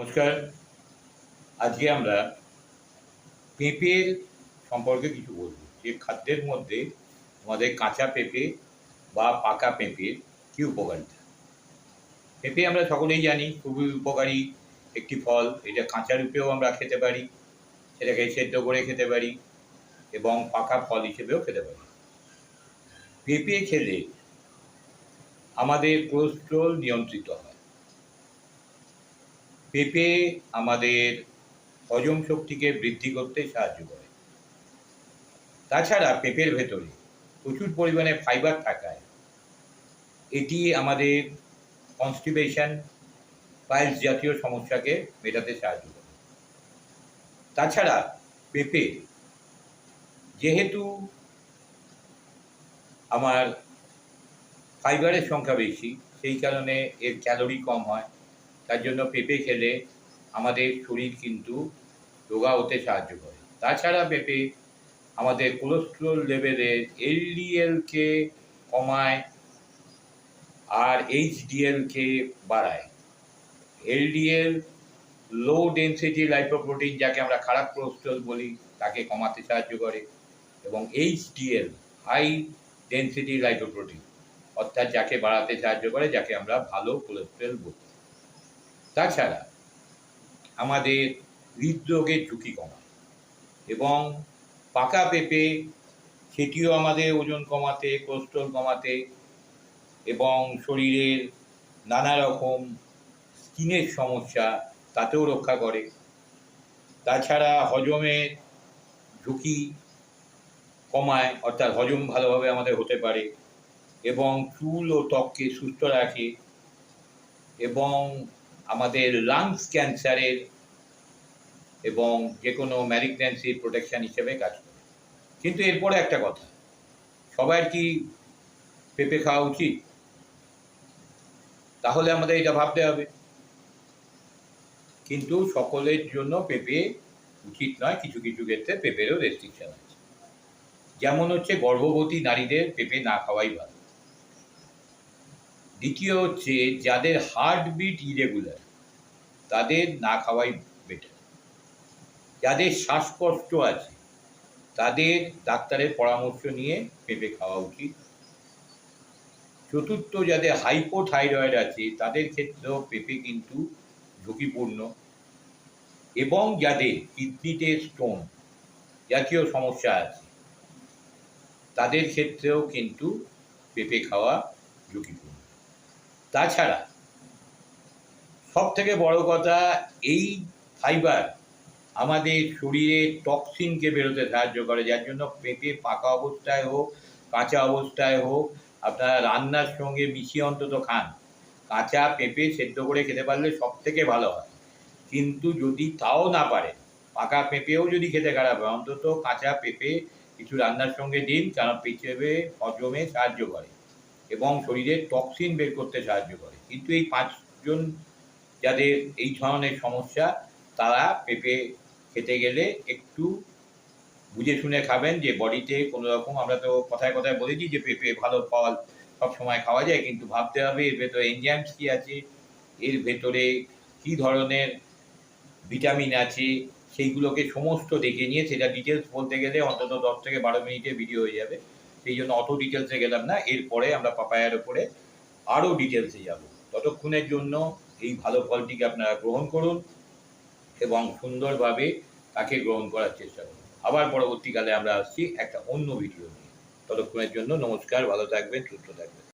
নমস্কার। আজকে আমরা পেঁপের সম্পর্কে কিছু বলব। যে খাদ্যের মধ্যে আমাদের কাঁচা পেঁপে বা পাকা পেঁপের কী উপকারিতা। পেঁপে আমরা সকলেই জানি খুবই উপকারী একটি ফল। এটা কাঁচা রূপেও আমরা খেতে পারি, সেটাকে সেদ্ধ করে খেতে পারি এবং পাকা ফল হিসেবেও খেতে পারি। পেঁপে খেলে আমাদের কোলেস্টেরল নিয়ন্ত্রিত হয়। পেঁপে আমাদের হজম শক্তিকে বৃদ্ধি করতে সাহায্য করে। তাছাড়া পেঁপের ভেতরে প্রচুর পরিমাণে ফাইবার থাকায় এটি আমাদের কনস্টিপেশন, পাইলস জাতীয় সমস্যাকে মেটাতে সাহায্য করে। তাছাড়া পেঁপে যেহেতু আমার ফাইবারের সংখ্যা বেশি, সেই কারণে এর ক্যালোরি কম হয়। তার জন্য পেঁপে খেলে আমাদের শরীর কিন্তু রোগা হতে সাহায্য করে। তাছাড়া পেঁপে আমাদের কোলেস্টেরল লেভেলের এলডিএলকে কমায় আর এইচডিএলকে বাড়ায়। এলডিএল লো ডেনসিটি লাইপোপ্রোটিন, যাকে আমরা খারাপ কোলেস্টেরল বলি, তাকে কমাতে সাহায্য করে এবং এইচডিএল হাই ডেনসিটি লাইপোপ্রোটিন অর্থাৎ যাকে বাড়াতে সাহায্য করে, যাকে আমরা ভালো কোলেস্টেরল বলি। তাছাড়া আমাদের হৃদরোগের ঝুঁকি কমায় এবং পাকা পেঁপে সেটিও আমাদের ওজন কমাতে, কোলেস্টেরল কমাতে এবং শরীরের নানা রকম স্কিনের সমস্যা তাতেও রক্ষা করে। তাছাড়া হজমের ঝুঁকি কমায়, অর্থাৎ হজম ভালোভাবে আমাদের হতে পারে এবং চুল ও ত্বককে সুস্থ রাখে এবং আমাদের লাংস ক্যান্সারের এবং যে কোনো ম্যালিগন্যান্সির প্রোটেকশন হিসেবে কাজ করে। কিন্তু এরপরে একটা কথা, সবার কি পেঁপে খাওয়া উচিত? তাহলে আমাদের এটা ভাবতে হবে। কিন্তু সকলের জন্য পেঁপে উচিত নয়, কিছু কিছু ক্ষেত্রে পেঁপেরও রেস্ট্রিকশন আছে। যেমন হচ্ছে গর্ভবতী নারীদের পেঁপে না খাওয়াই ভালো। দ্বিতীয় হচ্ছে যাদের হার্টবিট ইরেগুলার তাদের না খাওয়াই বেটার। যাদের শ্বাসকষ্ট আছে তাদের ডাক্তারের পরামর্শ নিয়ে পেঁপে খাওয়া উচিত। চতুর্থ, যাদের হাইপোথাইরয়েড আছে তাদের ক্ষেত্রেও পেঁপে কিন্তু ঝুঁকিপূর্ণ এবং যাদের কিডনিতে স্টোন জাতীয় সমস্যা আছে তাদের ক্ষেত্রেও কিন্তু পেঁপে খাওয়া ঝুঁকিপূর্ণ। তাছাড়া সবথেকে বড় কথা, এই ফাইবার আমাদের শরীরে টক্সিনকে বেরোতে সাহায্য করে, যার জন্য পেঁপে পাকা অবস্থায় হোক, কাঁচা অবস্থায় হোক, আপনারা রান্নার সঙ্গে মিশিয়ে অন্তত খান। কাঁচা পেঁপে সেদ্ধ করে খেতে পারলে সবথেকে ভালো হয়, কিন্তু যদি তাও না পারে, পাকা পেঁপেও যদি খেতে খারাপ হয়, অন্তত কাঁচা পেঁপে কিছু রান্নার সঙ্গে দিন, কারণ পেঁপে হজমে সাহায্য করে এবং শরীরের টক্সিন বের করতে সাহায্য করে। কিন্তু এই 5জন যাদের এই ধরনের সমস্যা, তারা পেঁপে খেতে গেলে একটু বুঝে শুনে খাবেন, যে বডিতে কোনো রকম, আমরা তো কথায় কথায় বলেছি যে পেঁপে ভালো ফল, সব সময় খাওয়া যায়, কিন্তু ভাবতে হবে এর ভেতরে এনজাইমস কী আছে, এর ভেতরে কী ধরনের ভিটামিন আছে, সেইগুলোকে সমস্ত দেখে নিয়ে, সেটা ডিটেলস বলতে গেলে অন্তত 10 থেকে 12 মিনিটের ভিডিও হয়ে যাবে। সেই জন্য অত ডিটেলসে গেলাম না। এরপরে আমরা পাপায়ার ওপরে আরও ডিটেলসে যাব। ততক্ষণের জন্য এই ভালো ফলটিকে আপনারা গ্রহণ করুন এবং সুন্দরভাবে তাকে গ্রহণ করার চেষ্টা করুন। আবার পরবর্তীকালে আমরা আসছি একটা অন্য ভিডিও নিয়ে। ততক্ষণের জন্য নমস্কার, ভালো থাকবেন, সুস্থ থাকবেন।